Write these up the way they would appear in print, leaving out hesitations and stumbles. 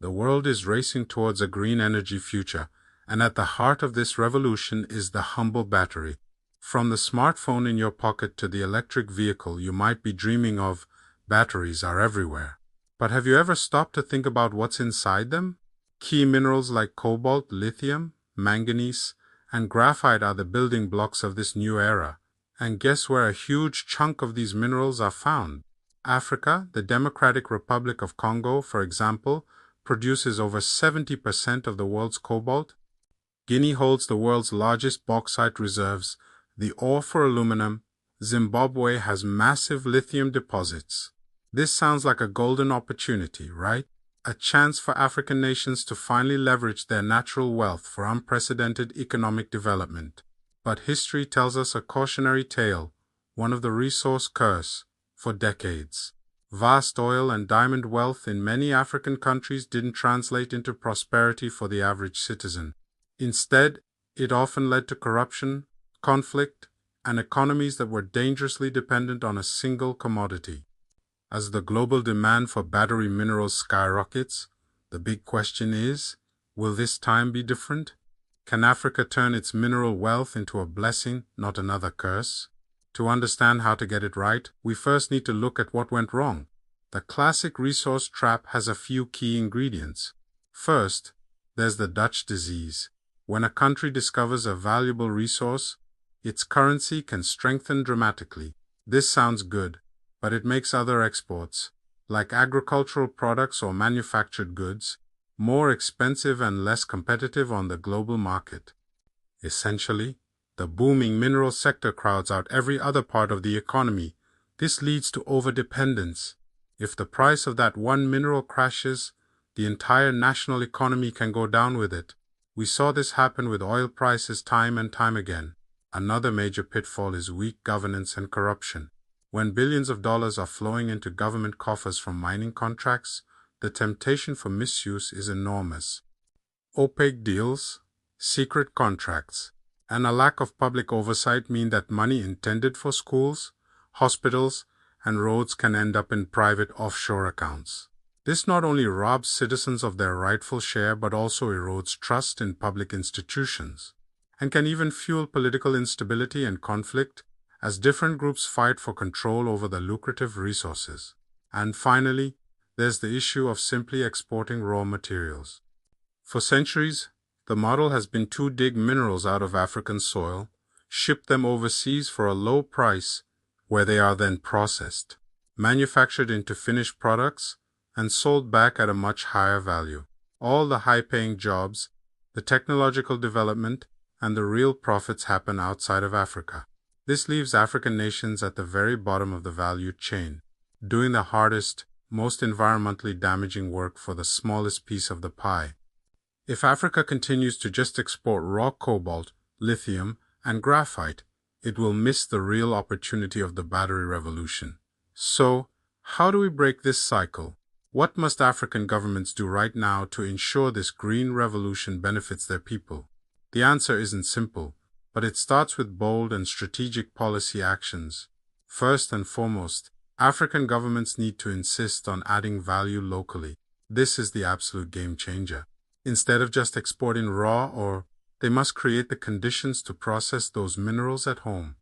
The world is racing towards a green energy future, and at the heart of this revolution is the humble battery. From the smartphone in your pocket to the electric vehicle you might be dreaming of, batteries are everywhere. But have you ever stopped to think about what's inside them? Key minerals like cobalt, lithium, manganese, and graphite are the building blocks of this new era. And guess where a huge chunk of these minerals are found? Africa, the Democratic Republic of Congo, for example, produces over 70% of the world's cobalt. Guinea holds the world's largest bauxite reserves, the ore for aluminum. Zimbabwe has massive lithium deposits. This sounds like a golden opportunity, right? A chance for African nations to finally leverage their natural wealth for unprecedented economic development. But history tells us a cautionary tale, one of the resource curse. For decades, vast oil and diamond wealth in many African countries didn't translate into prosperity for the average citizen. Instead, it often led to corruption, conflict, and economies that were dangerously dependent on a single commodity. As the global demand for battery minerals skyrockets, the big question is, will this time be different? Can Africa turn its mineral wealth into a blessing, not another curse? To understand how to get it right, we first need to look at what went wrong. The classic resource trap has a few key ingredients. First, there's the Dutch disease. When a country discovers a valuable resource, its currency can strengthen dramatically. This sounds good, but it makes other exports, like agricultural products or manufactured goods, more expensive and less competitive on the global market. Essentially, the booming mineral sector crowds out every other part of the economy. This leads to overdependence. If the price of that one mineral crashes, the entire national economy can go down with it. We saw this happen with oil prices time and time again. Another major pitfall is weak governance and corruption. When billions of dollars are flowing into government coffers from mining contracts, the temptation for misuse is enormous. Opaque deals, secret contracts, and a lack of public oversight mean that money intended for schools, hospitals, and roads can end up in private offshore accounts. This not only robs citizens of their rightful share but also erodes trust in public institutions, and can even fuel political instability and conflict as different groups fight for control over the lucrative resources. And finally, there's the issue of simply exporting raw materials. For centuries, the model has been to dig minerals out of African soil, ship them overseas for a low price, where they are then processed, manufactured into finished products, and sold back at a much higher value. All the high-paying jobs, the technological development, and the real profits happen outside of Africa. This leaves African nations at the very bottom of the value chain, doing the hardest, most environmentally damaging work for the smallest piece of the pie. If Africa continues to just export raw cobalt, lithium, and graphite, it will miss the real opportunity of the battery revolution. So, how do we break this cycle? What must African governments do right now to ensure this green revolution benefits their people? The answer isn't simple, but it starts with bold and strategic policy actions. First and foremost, African governments need to insist on adding value locally. This is the absolute game changer. Instead of just exporting raw ore, they must create the conditions to process those minerals at home.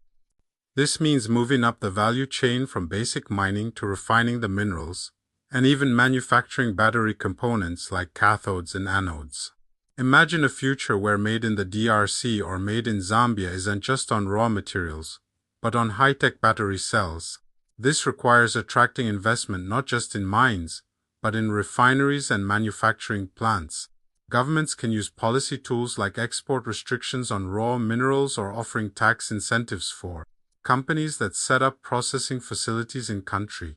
This means moving up the value chain from basic mining to refining the minerals, and even manufacturing battery components like cathodes and anodes. Imagine a future where made in the DRC or made in Zambia isn't just on raw materials, but on high-tech battery cells. This requires attracting investment not just in mines, but in refineries and manufacturing plants. Governments can use policy tools like export restrictions on raw minerals or offering tax incentives for companies that set up processing facilities in country.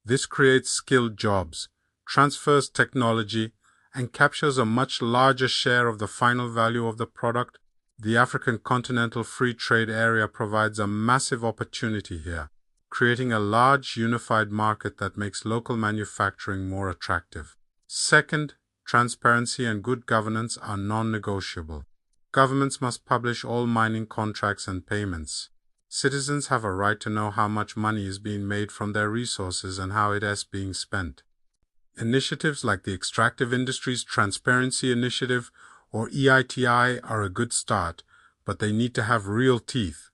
This creates skilled jobs, transfers technology, and captures a much larger share of the final value of the product. The African Continental Free Trade Area provides a massive opportunity here, creating a large unified market that makes local manufacturing more attractive. Second, transparency and good governance are non-negotiable. Governments must publish all mining contracts and payments. Citizens have a right to know how much money is being made from their resources and how it is being spent. Initiatives like the Extractive Industries Transparency Initiative or EITI are a good start, but they need to have real teeth.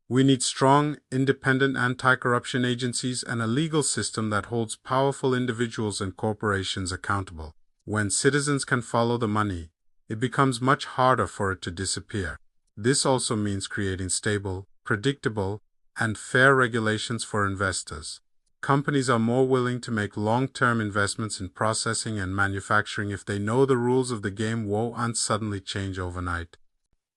We need strong, independent anti-corruption agencies and a legal system that holds powerful individuals and corporations accountable. When citizens can follow the money, it becomes much harder for it to disappear. This also means creating stable, predictable, and fair regulations for investors. Companies are more willing to make long-term investments in processing and manufacturing if they know the rules of the game won't suddenly change overnight.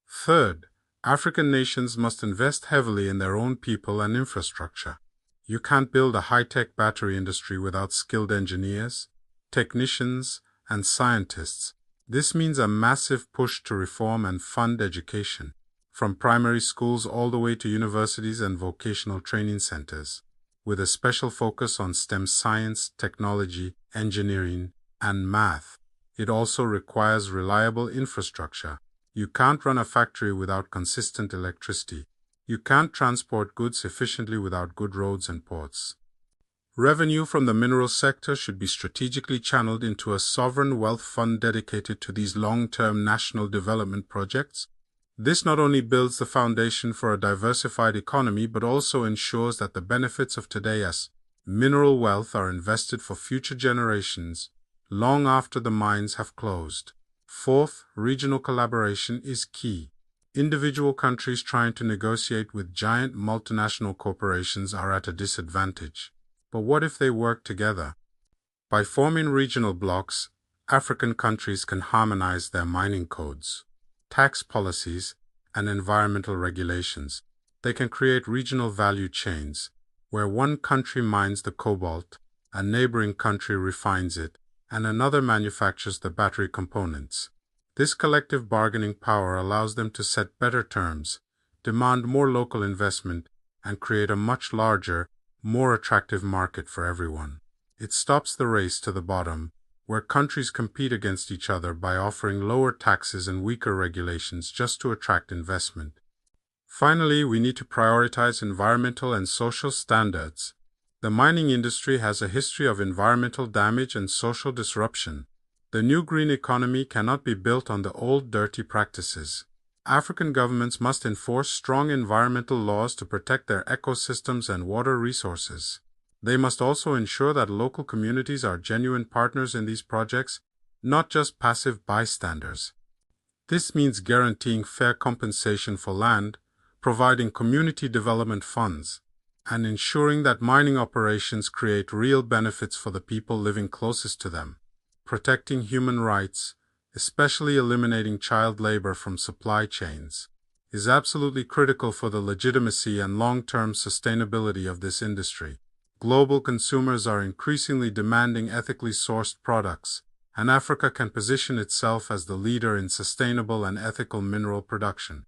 Third, African nations must invest heavily in their own people and infrastructure. You can't build a high-tech battery industry without skilled engineers, technicians, and scientists. This means a massive push to reform and fund education, from primary schools all the way to universities and vocational training centers, with a special focus on STEM science, technology, engineering, and math. It also requires reliable infrastructure. You can't run a factory without consistent electricity. You can't transport goods efficiently without good roads and ports. Revenue from the mineral sector should be strategically channeled into a sovereign wealth fund dedicated to these long-term national development projects. This not only builds the foundation for a diversified economy but also ensures that the benefits of today's mineral wealth are invested for future generations, long after the mines have closed. Fourth, regional collaboration is key. Individual countries trying to negotiate with giant multinational corporations are at a disadvantage. But what if they work together? By forming regional blocs, African countries can harmonize their mining codes, tax policies, and environmental regulations. They can create regional value chains, where one country mines the cobalt, a neighboring country refines it, and another manufactures the battery components. This collective bargaining power allows them to set better terms, demand more local investment, and create a much larger, more attractive market for everyone. It stops the race to the bottom, where countries compete against each other by offering lower taxes and weaker regulations just to attract investment. Finally, we need to prioritize environmental and social standards. The mining industry has a history of environmental damage and social disruption. The new green economy cannot be built on the old dirty practices. African governments must enforce strong environmental laws to protect their ecosystems and water resources. They must also ensure that local communities are genuine partners in these projects, not just passive bystanders. This means guaranteeing fair compensation for land, providing community development funds, and ensuring that mining operations create real benefits for the people living closest to them. Protecting human rights, especially eliminating child labor from supply chains, is absolutely critical for the legitimacy and long-term sustainability of this industry. Global consumers are increasingly demanding ethically sourced products, and Africa can position itself as the leader in sustainable and ethical mineral production.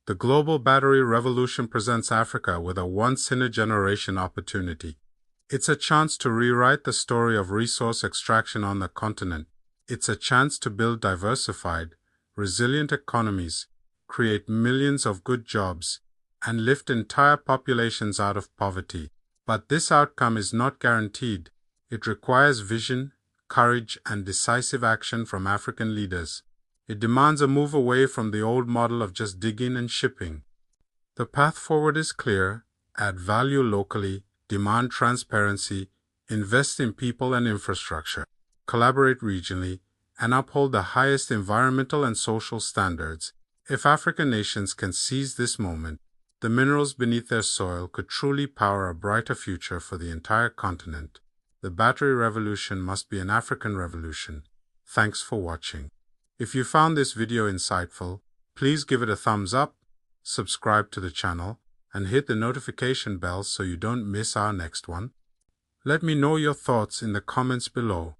The global battery revolution presents Africa with a once-in-a-generation opportunity. It's a chance to rewrite the story of resource extraction on the continent. It's a chance to build diversified, resilient economies, create millions of good jobs, and lift entire populations out of poverty. But this outcome is not guaranteed. It requires vision, courage, and decisive action from African leaders. It demands a move away from the old model of just digging and shipping. The path forward is clear: add value locally, demand transparency, invest in people and infrastructure, collaborate regionally, and uphold the highest environmental and social standards. If African nations can seize this moment, the minerals beneath their soil could truly power a brighter future for the entire continent. The battery revolution must be an African revolution. Thanks for watching. If you found this video insightful, please give it a thumbs up, subscribe to the channel, and hit the notification bell so you don't miss our next one. Let me know your thoughts in the comments below.